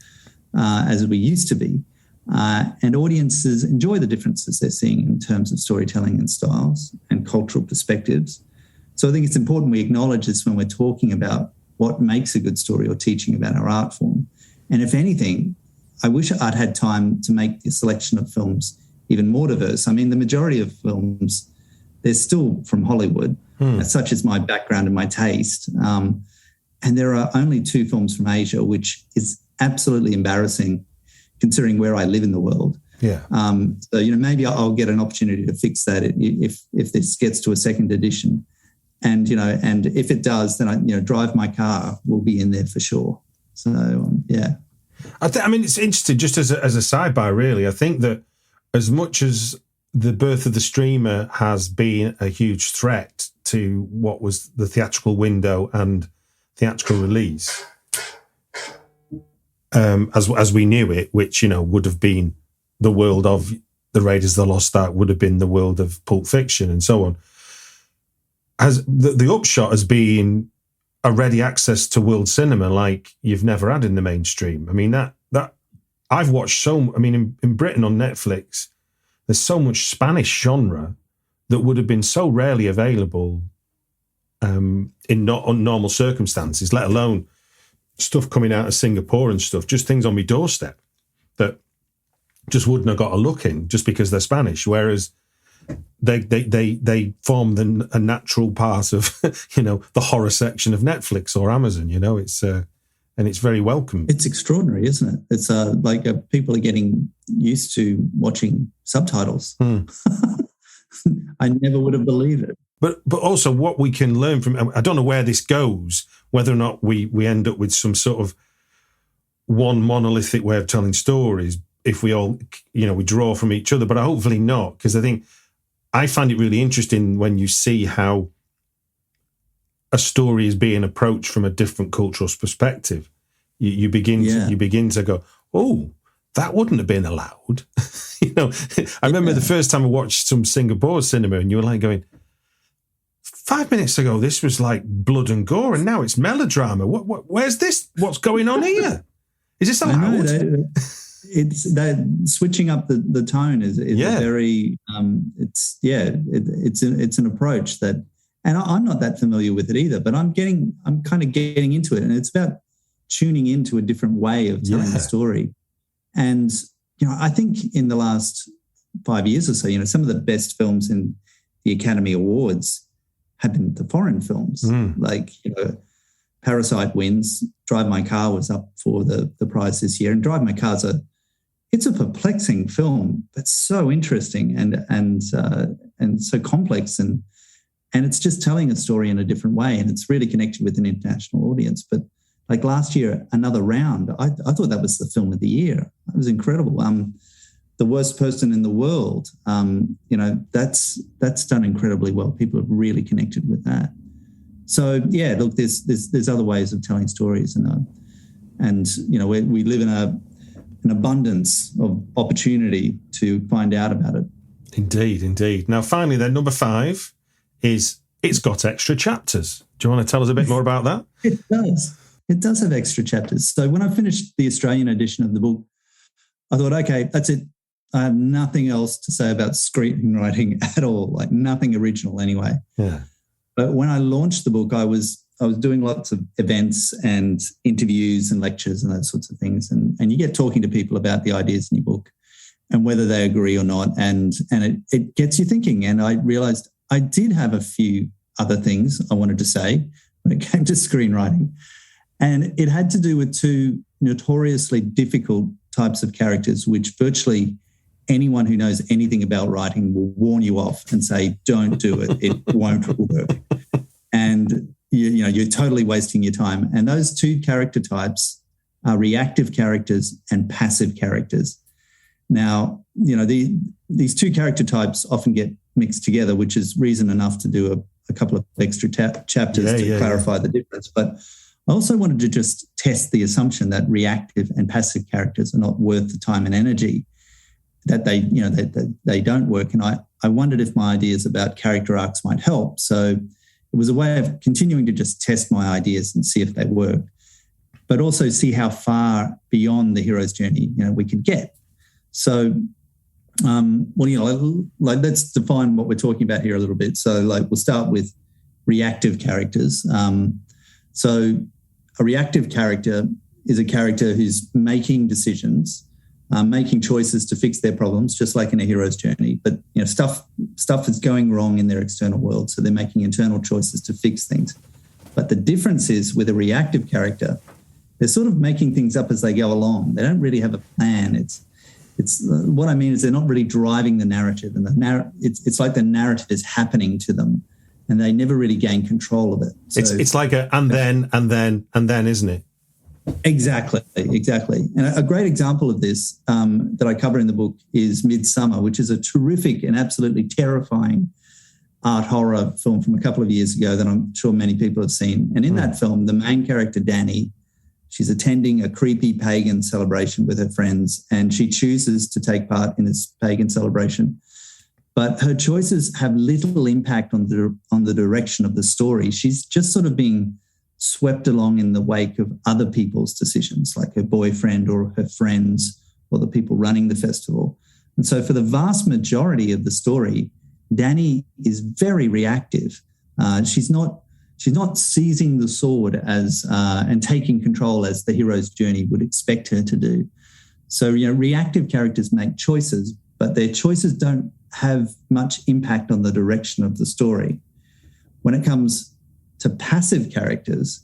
as we used to be. And audiences enjoy the differences they're seeing in terms of storytelling and styles and cultural perspectives. So I think it's important we acknowledge this when we're talking about what makes a good story or teaching about our art form. And if anything, I wish I'd had time to make the selection of films even more diverse. I mean, the majority of films, they're still from Hollywood, such as my background and my taste. And there are only 2 films from Asia, which is absolutely embarrassing considering where I live in the world. Yeah. So, maybe I'll get an opportunity to fix that if this gets to a second edition. And, and if it does, then Drive My Car will be in there for sure. So, yeah. I mean, it's interesting, just as a sidebar, really. I think that as much as the birth of the streamer has been a huge threat to what was the theatrical window and theatrical release, as we knew it, which, would have been the world of the Raiders of the Lost Ark, would have been the world of Pulp Fiction and so on, as the upshot has been a ready access to world cinema like you've never had in the mainstream. I mean, that I've watched in Britain on Netflix, there's so much Spanish genre that would have been so rarely available in normal circumstances, let alone stuff coming out of Singapore and stuff, just things on my doorstep that just wouldn't have got a look in just because they're Spanish, whereas they form a natural part of, the horror section of Netflix or Amazon, it's and it's very welcome. It's extraordinary, isn't it? It's people are getting used to watching subtitles. I never would have believed it. But also what we can learn from, I don't know where this goes, whether or not we end up with some sort of one monolithic way of telling stories if we all, we draw from each other, but hopefully not, because I find it really interesting when you see how a story is being approached from a different cultural perspective. You begin to go, oh, that wouldn't have been allowed. I remember the first time I watched some Singapore cinema and you were like going, 5 minutes ago, this was like blood and gore, and now it's melodrama. Where's this? What's going on here? Is this allowed? It's that switching up the tone is a very it's an approach that, and I'm not that familiar with it either, but I'm kind of getting into it, and it's about tuning into a different way of telling the story. And I think in the last 5 years or so, some of the best films in the Academy Awards have been the foreign films. Like, Parasite wins. Drive My Car was up for the prize this year, and Drive My Car's it's a perplexing film that's so interesting and so complex, and it's just telling a story in a different way, and it's really connected with an international audience. But like last year, Another Round, I thought that was the film of the year. It was incredible. The Worst Person in the World, that's done incredibly well. People have really connected with that. So yeah, look, there's other ways of telling stories, and we live in an abundance of opportunity to find out about it. Indeed. Now, finally, then, number 5 is it's got extra chapters. Do you want to tell us a bit more about that? It does. It does have extra chapters. So when I finished the Australian edition of the book, I thought, okay, that's it. I have nothing else to say about screenwriting at all, like nothing original anyway. Yeah. But when I launched the book, I was doing lots of events and interviews and lectures and those sorts of things. And you get talking to people about the ideas in your book. whether they agree or not. And it gets you thinking. And I realized I did have a few other things I wanted to say when it came to screenwriting. And it had to do with two notoriously difficult types of characters, which virtually anyone who knows anything about writing will warn you off and say, don't do it. It won't work. And you're totally wasting your time. And those two character types are reactive characters and passive characters. Now, these two character types often get mixed together, which is reason enough to do a couple of extra chapters to clarify the difference. But I also wanted to just test the assumption that reactive and passive characters are not worth the time and energy, that they don't work. And I wondered if my ideas about character arcs might help. So it was a way of continuing to just test my ideas and see if they work, but also see how far beyond the hero's journey, we could get. So, let's define what we're talking about here a little bit. So, we'll start with reactive characters. So a reactive character is a character who's making decisions, making choices to fix their problems, just like in a hero's journey. But stuff is going wrong in their external world, so they're making internal choices to fix things. But the difference is with a reactive character, they're sort of making things up as they go along. They don't really have a plan. It's what I mean is they're not really driving the narrative, and it's like the narrative is happening to them, and they never really gain control of it. So, it's like and then, isn't it? Exactly. And a great example of this that I cover in the book is Midsummer, which is a terrific and absolutely terrifying art horror film from a couple of years ago that I'm sure many people have seen. And in that film, the main character, Dani, she's attending a creepy pagan celebration with her friends, and she chooses to take part in this pagan celebration. But her choices have little impact on the direction of the story. She's just sort of being swept along in the wake of other people's decisions, like her boyfriend or her friends or the people running the festival. And so for the vast majority of the story, Dani is very reactive. She's not seizing the sword and taking control as the hero's journey would expect her to do. So, reactive characters make choices, but their choices don't have much impact on the direction of the story. When it comes to passive characters,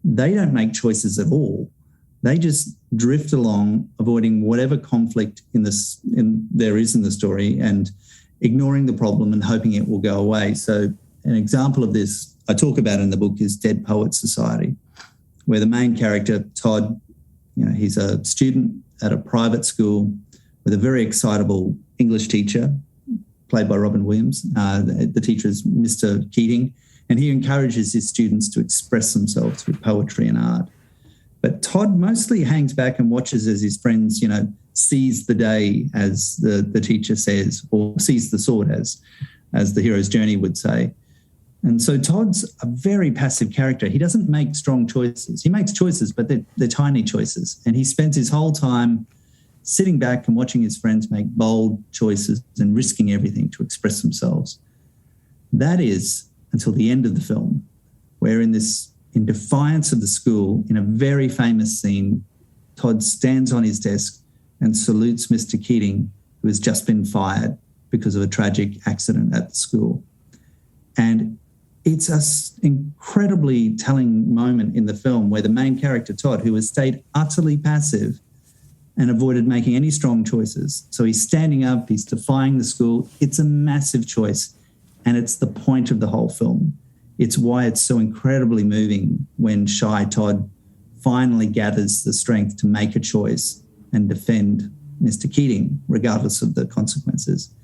they don't make choices at all. They just drift along, avoiding whatever conflict there is in the story and ignoring the problem and hoping it will go away. So an example of this I talk about in the book is Dead Poets Society, where the main character, Todd, he's a student at a private school with a very excitable English teacher, played by Robin Williams. The teacher is Mr. Keating, and he encourages his students to express themselves through poetry and art. But Todd mostly hangs back and watches as his friends, seize the day, as the teacher says, or seize the sword, as the hero's journey would say. And so Todd's a very passive character. He doesn't make strong choices. He makes choices, but they're tiny choices. And he spends his whole time sitting back and watching his friends make bold choices and risking everything to express themselves. That is until the end of the film, where in defiance of the school, in a very famous scene, Todd stands on his desk and salutes Mr. Keating, who has just been fired because of a tragic accident at the school. And it's an incredibly telling moment in the film where the main character, Todd, who has stayed utterly passive and avoided making any strong choices. So he's standing up, he's defying the school. It's a massive choice, and it's the point of the whole film. It's why it's so incredibly moving when shy Todd finally gathers the strength to make a choice and defend Mr. Keating, regardless of the consequences.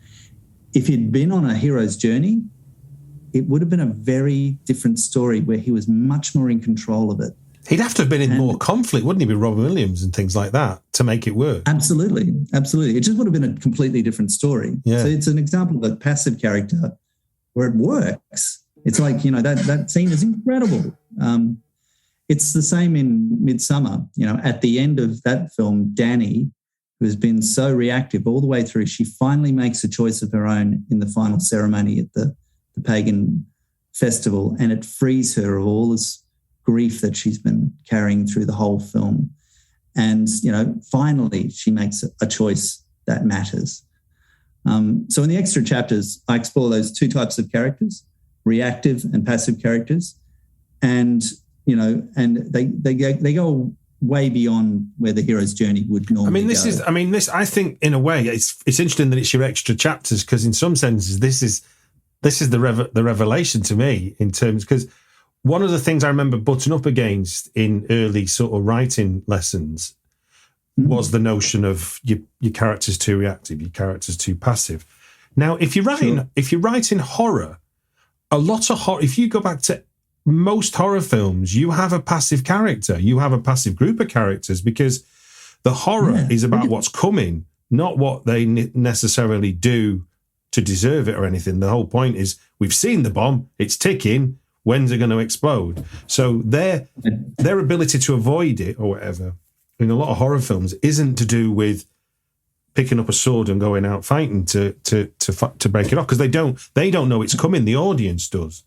If he'd been on a hero's journey, it would have been a very different story where he was much more in control of it. He'd have to have been in more conflict, wouldn't he, with Robin Williams and things like that to make it work? Absolutely. It just would have been a completely different story. Yeah. So it's an example of a passive character where it works. It's like, that scene is incredible. It's the same in Midsummer. At the end of that film, Dani, who has been so reactive all the way through, she finally makes a choice of her own in the final ceremony at the pagan festival, and it frees her of all this grief that she's been carrying through the whole film. And, finally she makes a choice that matters. So in the extra chapters, I explore those two types of characters, reactive and passive characters, and they go way beyond where the hero's journey would normally go. I think in a way it's interesting that it's your extra chapters, because in some senses this is the revelation to me, in terms, because one of the things I remember butting up against in early sort of writing lessons was the notion of your character's too reactive, your character's too passive. Now, if you're writing horror, a lot of horror, if you go back to most horror films, you have a passive character, you have a passive group of characters, because the horror is about what's coming, not what they necessarily do to deserve it or anything. The whole point is, we've seen the bomb, it's ticking, when's it going to explode? So their ability to avoid it or whatever in a lot of horror films isn't to do with picking up a sword and going out fighting to break it off, because they don't know it's coming. The audience does.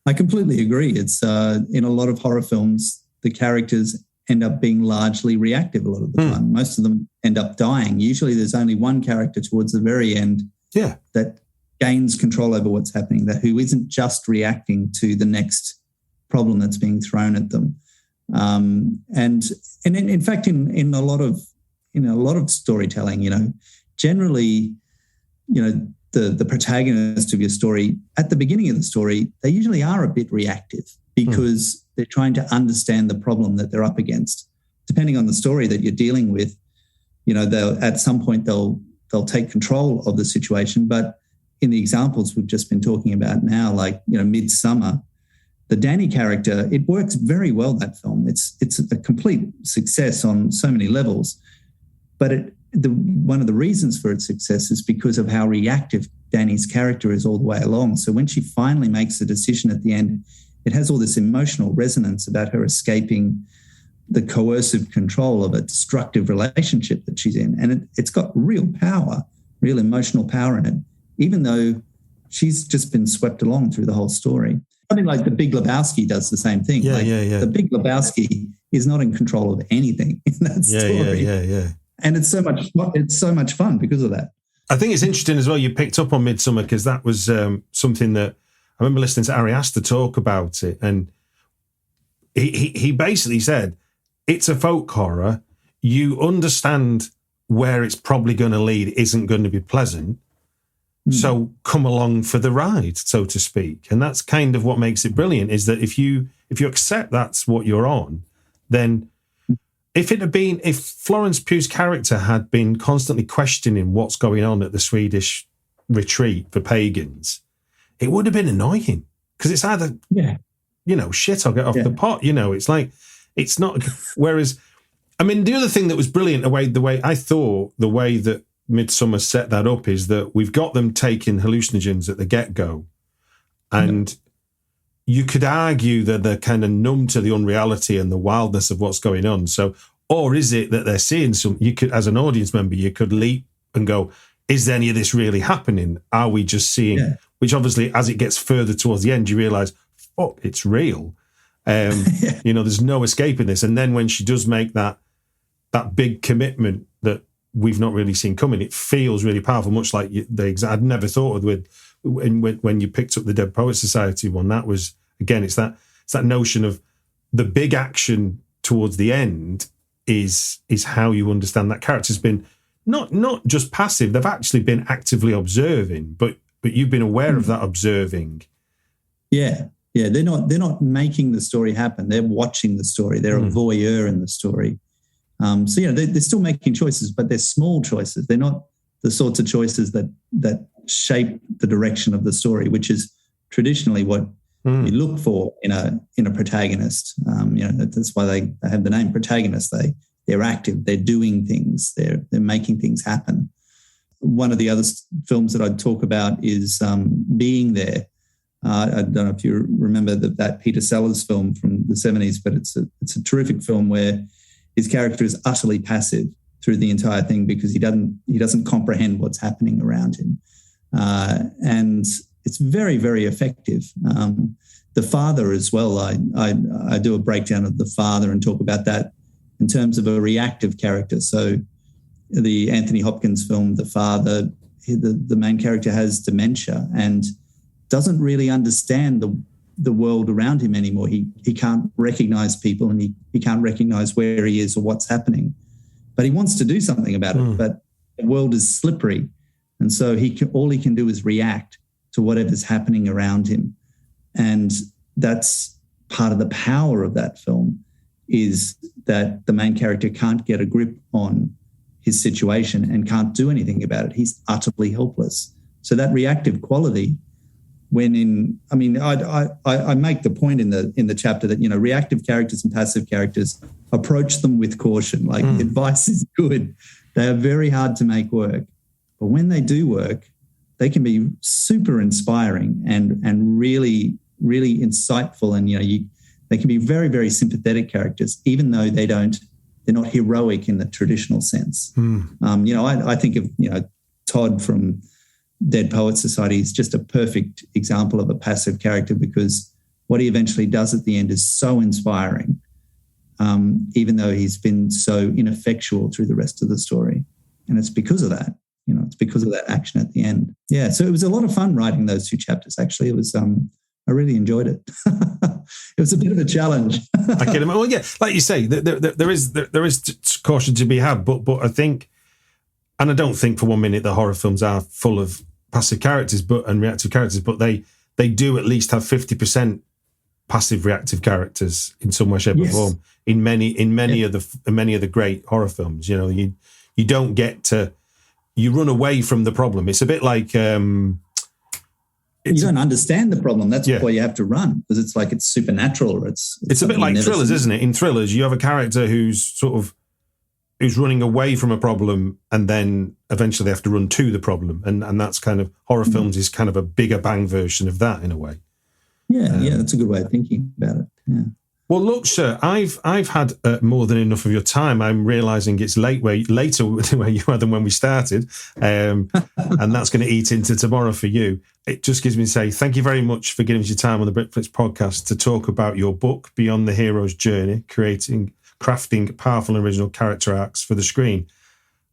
I completely agree. It's in a lot of horror films, the characters end up being largely reactive a lot of the time. Most of them end up dying. Usually there's only one character towards the very end that gains control over what's happening, who isn't just reacting to the next problem that's being thrown at them. And in fact, in a lot of storytelling, generally, the protagonist of your story at the beginning of the story, they usually are a bit reactive, because they're trying to understand the problem that they're up against. Depending on the story that you're dealing with, they'll at some point they'll take control of the situation. But in the examples we've just been talking about now, like Midsummer, the Danny character, it works very well, that film. It's a complete success on so many levels. But one of the reasons for its success is because of how reactive Danny's character is all the way along. So when she finally makes a decision at the end, it has all this emotional resonance about her escaping the coercive control of a destructive relationship that she's in. And it's got real power, real emotional power in it, even though she's just been swept along through the whole story. Something like The Big Lebowski does the same thing. The Big Lebowski is not in control of anything in that story. Yeah. And it's so much fun because of that. I think it's interesting as well you picked up on Midsummer, because that was something that I remember listening to Ari Aster talk about it, and he basically said, it's a folk horror. You understand where it's probably going to lead isn't going to be pleasant. So come along for the ride, so to speak. And that's kind of what makes it brilliant, is that if you accept that's what you're on, then if Florence Pugh's character had been constantly questioning what's going on at the Swedish retreat for pagans, it would have been annoying, because it's either, shit, I'll get off the pot. It's like, it's not. Whereas, the other thing that was brilliant, the way that Midsummer set that up, is that we've got them taking hallucinogens at the get-go, and you could argue that they're kind of numb to the unreality and the wildness of what's going on. So, or is it that they're seeing you could, as an audience member, you could leap and go, is any of this really happening? Are we just seeing, which obviously as it gets further towards the end, you realize, fuck, it's real. There's no escaping this. And then when she does make that big commitment that we've not really seen coming, it feels really powerful, much like I'd never thought of when you picked up the Dead Poets Society one. That was, again, it's that notion of the big action towards the end is how you understand that character's been not just passive, they've actually been actively observing, but you've been aware of that observing. Yeah, they're not making the story happen, they're watching the story, they're a voyeur in the story. They're still making choices, but they're small choices. They're not the sorts of choices that shape the direction of the story, which is traditionally what you look for in a protagonist. That's why they have the name protagonist. They're active, they're doing things, they're making things happen. One of the other films that I'd talk about is Being There. I don't know if you remember that Peter Sellers film from the 70s, but it's a terrific film where his character is utterly passive through the entire thing because he doesn't comprehend what's happening around him, and it's very, very effective. The Father as well. I do a breakdown of The Father and talk about that in terms of a reactive character. So the Anthony Hopkins film, The Father, the main character has dementia and doesn't really understand the world around him anymore. He can't recognize people, and he can't recognize where he is or what's happening. But he wants to do something about it. But the world is slippery. And so all he can do is react to whatever's happening around him. And that's part of the power of that film, is that the main character can't get a grip on his situation and can't do anything about it. He's utterly helpless. So that reactive quality, I make the point in the chapter that, reactive characters and passive characters, approach them with caution. Like, advice is good. They are very hard to make work. But when they do work, they can be super inspiring and really, really insightful. And, they can be very, very sympathetic characters, even though they're not heroic in the traditional sense. I think of, Todd from Dead Poets Society is just a perfect example of a passive character, because what he eventually does at the end is so inspiring, even though he's been so ineffectual through the rest of the story. And it's because of that, it's because of that action at the end. Yeah, so it was a lot of fun writing those 2 chapters, actually. It was, I really enjoyed it. It was a bit of a challenge. I can imagine. Well, yeah, like you say, there is caution to be had, but I think, and I don't think for one minute that horror films are full of passive characters and reactive characters, but they do at least have 50% passive reactive characters in some way, shape, or form in many of the great horror films. You don't get to, you run away from the problem. It's a bit like you don't understand the problem. That's why you have to run, because it's like it's supernatural, or it's a bit like thrillers, isn't it? In thrillers, you have a character who's running away from a problem, and then eventually they have to run to the problem, and that's kind of horror films is kind of a bigger bang version of that in a way. Yeah, that's a good way of thinking about it. Yeah. Well, look, sir, I've had more than enough of your time. I'm realising it's later where you are than when we started, and that's going to eat into tomorrow for you. It just gives me to say thank you very much for giving us your time on the Britflix podcast to talk about your book, Beyond the Hero's Journey, crafting powerful and original character arcs for the screen.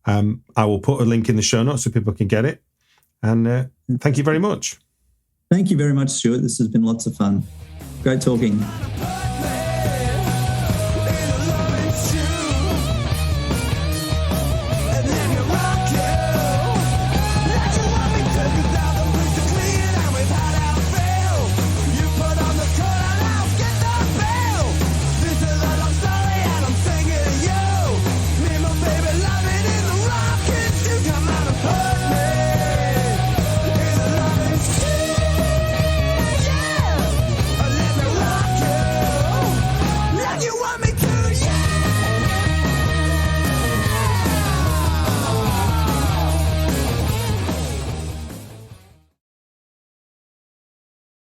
I will put a link in the show notes so people can get it. And thank you very much. Thank you very much, Stuart. This has been lots of fun. Great talking.